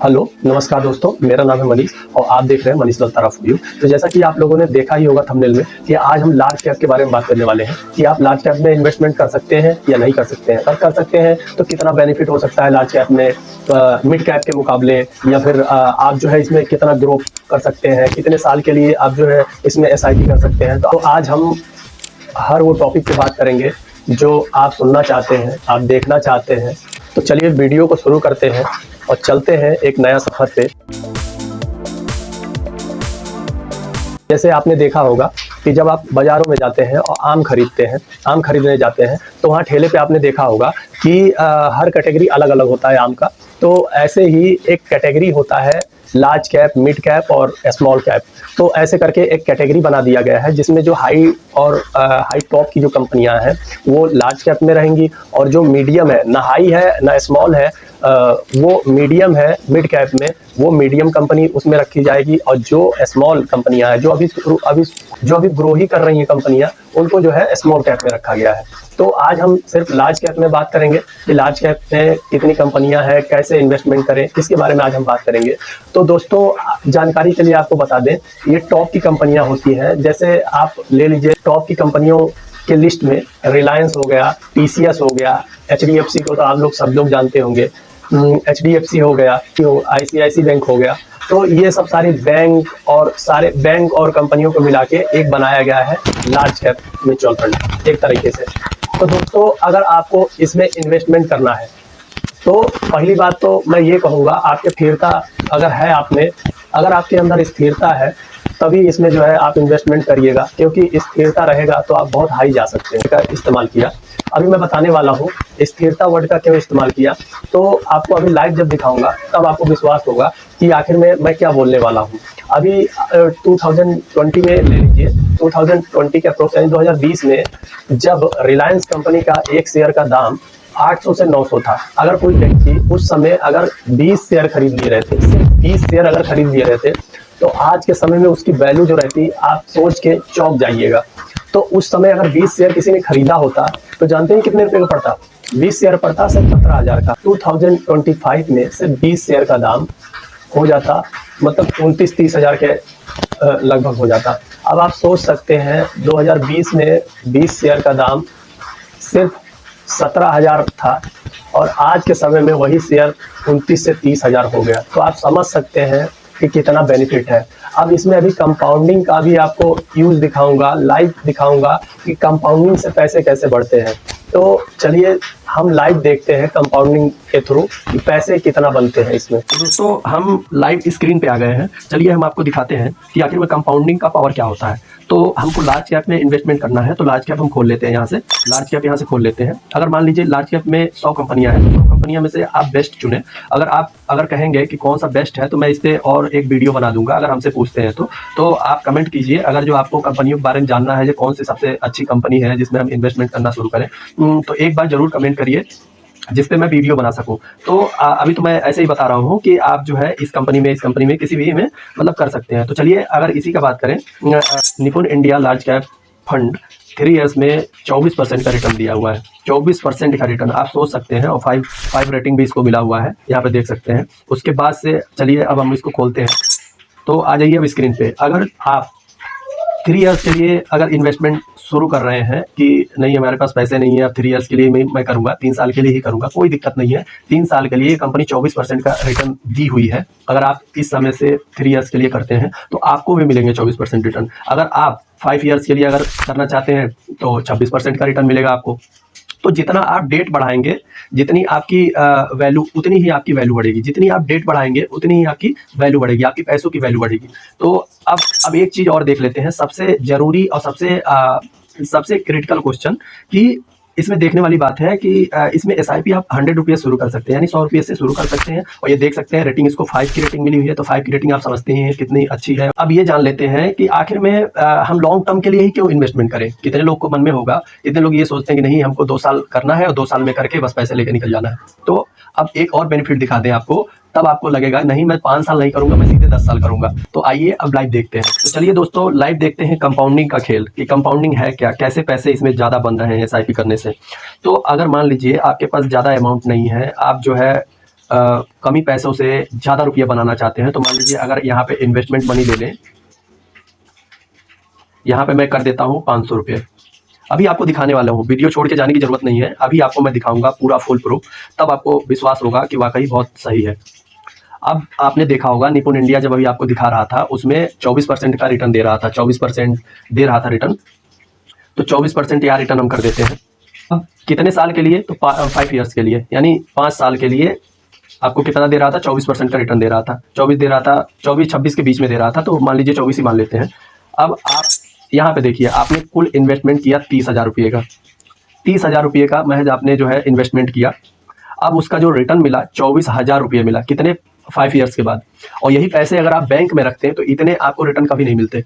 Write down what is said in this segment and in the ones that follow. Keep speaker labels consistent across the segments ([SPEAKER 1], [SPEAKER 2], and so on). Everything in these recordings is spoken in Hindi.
[SPEAKER 1] हेलो नमस्कार दोस्तों, मेरा नाम है मनीष और आप देख रहे हैं मनीष दत्ता फॉर यू। तो जैसा कि आप लोगों ने देखा ही होगा थंबनेल में कि आज हम लार्ज कैप के बारे में बात करने वाले हैं कि आप लार्ज कैप में इन्वेस्टमेंट कर सकते हैं या नहीं कर सकते हैं। अगर कर सकते हैं तो कितना बेनिफिट हो सकता है लार्ज कैप में मिड कैप के मुकाबले, या फिर आप जो है इसमें कितना ग्रो कर सकते हैं, कितने साल के लिए आप जो है इसमें एसआईपी कर सकते हैं। तो आज हम हर वो टॉपिक पे बात करेंगे जो आप सुनना चाहते हैं, आप देखना चाहते हैं। तो चलिए वीडियो को शुरू करते हैं और चलते हैं एक नया सफर पे। जैसे आपने देखा होगा कि जब आप बाजारों में जाते हैं और आम खरीदने जाते हैं तो वहाँ ठेले पे आपने देखा होगा कि हर कैटेगरी अलग अलग होता है आम का। तो ऐसे ही एक कैटेगरी होता है लार्ज कैप, मिड कैप और स्मॉल कैप। तो ऐसे करके एक कैटेगरी बना दिया गया है जिसमें जो हाई और हाई टॉप की जो कंपनियां हैं वो लार्ज कैप में रहेंगी, और जो मीडियम है, ना हाई है ना स्मॉल है, वो मीडियम है मिड कैप में, वो मीडियम कंपनी उसमें रखी जाएगी। और जो स्मॉल कंपनियां हैं, जो अभी ग्रो ही कर रही हैं कंपनियां, उनको जो है स्मॉल कैप में रखा गया है। तो आज हम सिर्फ लार्ज कैप में बात करेंगे कि लार्ज कैप में कितनी कंपनियां हैं, कैसे इन्वेस्टमेंट करें, इसके बारे में आज हम बात करेंगे। तो दोस्तों जानकारी के लिए आपको बता दें, ये टॉप की कंपनियां होती हैं। जैसे आप ले लीजिए टॉप की कंपनियों के लिस्ट में रिलायंस हो गया, टीसीएस हो गया, एचडीएफसी को तो आप लोग सब लोग जानते होंगे, एचडीएफसी हो गया, आईसीआईसी बैंक हो गया। तो ये सब सारे बैंक और कंपनियों को मिला के एक बनाया गया है लार्ज कैप म्यूचुअल फंड एक तरीके से। तो दोस्तों अगर आपको इसमें इन्वेस्टमेंट करना है तो पहली बात तो मैं ये कहूँगा, आपके स्थिरता अगर आपके अंदर स्थिरता है तभी इसमें जो है आप इन्वेस्टमेंट करिएगा, क्योंकि स्थिरता रहेगा तो आप बहुत हाई जा सकते हैं। का इस्तेमाल किया, अभी मैं बताने वाला हूँ स्थिरता वर्ड का क्यों इस्तेमाल किया। तो आपको अभी लाइव जब दिखाऊंगा तब आपको विश्वास होगा कि आखिर में मैं क्या बोलने वाला हूँ। अभी 2020 में ले लीजिए, 2020 के अप्रोक्स यानी 2020 में जब रिलायंस कंपनी का एक शेयर का दाम 800 से 900 था। अगर कोई व्यक्ति उस समय अगर 20 शेयर खरीद लिए रहते, सिर्फ 20 शेयर अगर खरीद लिए रहते, तो आज के समय में उसकी वैल्यू जो रहती, आप सोच के चौंक जाइएगा। तो उस समय अगर 20 शेयर किसी ने खरीदा होता तो जानते हैं कितने रुपए का पड़ता? 20 शेयर पड़ता सिर्फ 17,000 का। 2025 में सिर्फ 20 शेयर का दाम हो जाता, मतलब 29-30 हज़ार के लगभग हो जाता। अब आप सोच सकते हैं 2020 में 20 शेयर का दाम सिर्फ 17,000 था और आज के समय में वही शेयर 29 से 30 हज़ार हो गया। तो आप समझ सकते हैं कि कितना बेनिफिट है। अब इसमें अभी कंपाउंडिंग का भी आपको यूज दिखाऊंगा, लाइव दिखाऊंगा कि कंपाउंडिंग से पैसे कैसे बढ़ते हैं। तो चलिए हम लाइव देखते हैं कंपाउंडिंग के थ्रू कि पैसे कितना बनते हैं इसमें। दोस्तों हम लाइव स्क्रीन पे आ गए हैं, चलिए हम आपको दिखाते हैं कि आखिर में कंपाउंडिंग का पावर क्या होता है। तो हमको लार्ज कैप में इन्वेस्टमेंट करना है, तो लार्ज कैप हम खोल लेते हैं यहाँ से, लार्ज कैप यहाँ से खोल लेते हैं। अगर मान लीजिए लार्ज कैप में 100 कंपनियां हैं, 100 कंपनियां में से आप बेस्ट चुने। अगर कहेंगे कि कौन सा बेस्ट है तो मैं इस पे और एक वीडियो बना दूंगा, अगर हमसे पूछते हैं तो आप कमेंट कीजिए। अगर जो आपको कंपनियों के बारे में जानना है, जो कौन सी सबसे अच्छी कंपनी है जिसमें हम इन्वेस्टमेंट करना शुरू करें, तो एक बार जरूर कमेंट करिए जिस पे मैं वीडियो बना सकूं। तो अभी तो मैं ऐसे ही बता रहा हूं कि आप जो है इस कंपनी में किसी भी में मतलब कर सकते हैं। तो चलिए अगर इसी का बात करें, निपुण India large cap fund 3 years में 24% का रिटर्न दिया हुआ है। 24% का रिटर्न आप सोच सकते हैं, और 5 रेटिंग भी इसको मिला हुआ है, यहाँ पे देख सकते हैं। उसके बाद से चलिए अब हम इसको खोलते हैं, तो आ जाइए अब स्क्रीन पे। अगर आप 3 इयर्स के लिए अगर इन्वेस्टमेंट शुरू कर रहे हैं कि नहीं हमारे पास पैसे नहीं है, अब 3 इयर्स के लिए मैं करूंगा, 3 साल के लिए ही करूंगा, कोई दिक्कत नहीं है। 3 साल के लिए कंपनी 24% का रिटर्न दी हुई है। अगर आप इस समय से 3 इयर्स के लिए करते हैं तो आपको भी मिलेंगे 24% रिटर्न। अगर आप 5 इयर्स के लिए अगर करना चाहते हैं तो 26% का रिटर्न मिलेगा आपको। तो जितना आप डेट बढ़ाएंगे, जितनी आपकी वैल्यू, उतनी ही आपकी वैल्यू बढ़ेगी। जितनी आप डेट बढ़ाएंगे उतनी ही आपकी वैल्यू बढ़ेगी, आपकी पैसों की वैल्यू बढ़ेगी। तो अब एक चीज और देख लेते हैं, सबसे जरूरी और सबसे क्रिटिकल क्वेश्चन कि इसमें देखने वाली बात है कि इसमें एसआईपी आप 100 रुपये शुरू कर सकते हैं, यानी 100 रुपये से शुरू कर सकते हैं। और ये देख सकते हैं रेटिंग, इसको 5 की रेटिंग मिली हुई है, तो 5 की रेटिंग आप समझते हैं कितनी अच्छी है। अब ये जान लेते हैं कि आखिर में हम लॉन्ग टर्म के लिए ही क्यों इन्वेस्टमेंट करें। कितने लोग को मन में होगा, कितने लोग ये सोचते हैं कि नहीं हमको 2 साल करना है और 2 साल में करके बस पैसे लेकर निकल जाना है। तो अब एक और बेनिफिट दिखा दें आपको, तब आपको लगेगा नहीं मैं 5 साल नहीं करूंगा, मैं सीधे 10 साल करूंगा। तो आइए अब लाइव देखते हैं। तो चलिए दोस्तों लाइव देखते हैं कंपाउंडिंग का खेल कि कंपाउंडिंग है क्या, कैसे पैसे इसमें ज़्यादा बन रहे हैं एसआईपी करने से। तो अगर मान लीजिए आपके पास ज़्यादा अमाउंट नहीं है, आप जो है कमी पैसों से ज़्यादा रुपये बनाना चाहते हैं, तो मान लीजिए अगर यहाँ पे इन्वेस्टमेंट मनी ले लें, यहाँ पे मैं कर देता हूँ 500 रुपये। अभी आपको दिखाने वाला हूँ, वीडियो छोड़ के जाने की जरूरत नहीं है, अभी आपको मैं दिखाऊंगा पूरा फुल प्रूफ, तब आपको विश्वास होगा कि वाकई बहुत सही है। अब आपने देखा होगा निपुण इंडिया जब अभी आपको दिखा रहा था उसमें 24% का रिटर्न दे रहा था, 24% दे रहा था रिटर्न, तो 24% यहाँ रिटर्न हम कर देते हैं। अब कितने साल के लिए? तो 5 ईयर्स के लिए, यानी 5 साल के लिए आपको कितना दे रहा था? 24% का रिटर्न दे रहा था, 24 दे रहा था, 24-26 के बीच में दे रहा था, तो मान लीजिए 24 ही मान लेते हैं। अब आप यहाँ पे देखिए, आपने कुल इन्वेस्टमेंट किया 30,000 रुपये का, 30,000 रुपये का महज आपने जो है इन्वेस्टमेंट किया। अब उसका जो रिटर्न मिला 24,000 रुपये मिला, कितने? 5 ईयर्स के बाद। और यही पैसे अगर आप बैंक में रखते हैं तो इतने आपको रिटर्न कभी नहीं मिलते।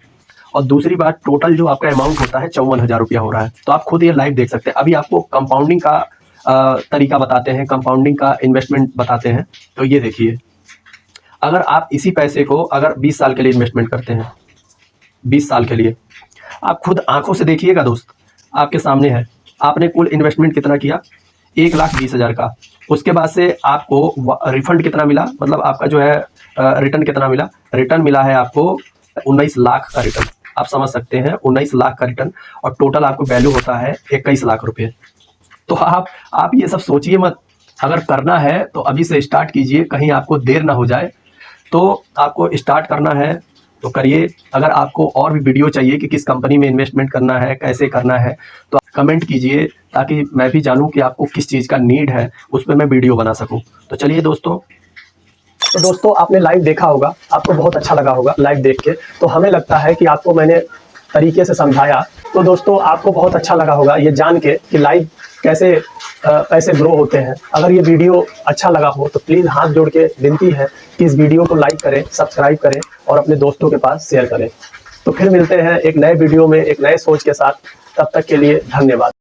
[SPEAKER 1] और दूसरी बात, टोटल जो आपका अमाउंट होता है 54,000 रुपया हो रहा है। तो आप खुद ये लाइव देख सकते हैं। अभी आपको कंपाउंडिंग का तरीका बताते हैं, कंपाउंडिंग का इन्वेस्टमेंट बताते हैं। तो ये देखिए, अगर आप इसी पैसे को अगर 20 साल के लिए इन्वेस्टमेंट करते हैं, 20 साल के लिए, आप खुद आंखों से देखिएगा दोस्त, आपके सामने है, आपने कुल इन्वेस्टमेंट कितना किया? 1,20,000 का। उसके बाद से आपको रिफंड कितना मिला, मतलब आपका जो है रिटर्न कितना मिला? रिटर्न मिला है आपको 19 लाख का रिटर्न। आप समझ सकते हैं, 19 लाख का रिटर्न, और टोटल आपको वैल्यू होता है 21 लाख रुपये। तो आप ये सब सोचिए मत, अगर करना है तो अभी से स्टार्ट कीजिए, कहीं आपको देर ना हो जाए। तो आपको स्टार्ट करना है तो करिए। अगर आपको और भी वीडियो चाहिए कि किस कंपनी में इन्वेस्टमेंट करना है, कैसे करना है, तो कमेंट कीजिए, ताकि मैं भी जानूं कि आपको किस चीज़ का नीड है, उस पर मैं वीडियो बना सकूं। तो चलिए दोस्तों, तो दोस्तों आपने लाइव देखा होगा, आपको बहुत अच्छा लगा होगा लाइव देख के। तो हमें लगता है कि आपको मैंने तरीके से समझाया, तो दोस्तों आपको बहुत अच्छा लगा होगा ये जान के कि लाइव कैसे पैसे ग्रो होते हैं। अगर ये वीडियो अच्छा लगा हो तो प्लीज़ हाथ जोड़ के विनती है कि इस वीडियो को लाइक करें, सब्सक्राइब करें और अपने दोस्तों के पास शेयर करें। तो फिर मिलते हैं एक नए वीडियो में एक नए सोच के साथ। तब तक के लिए धन्यवाद।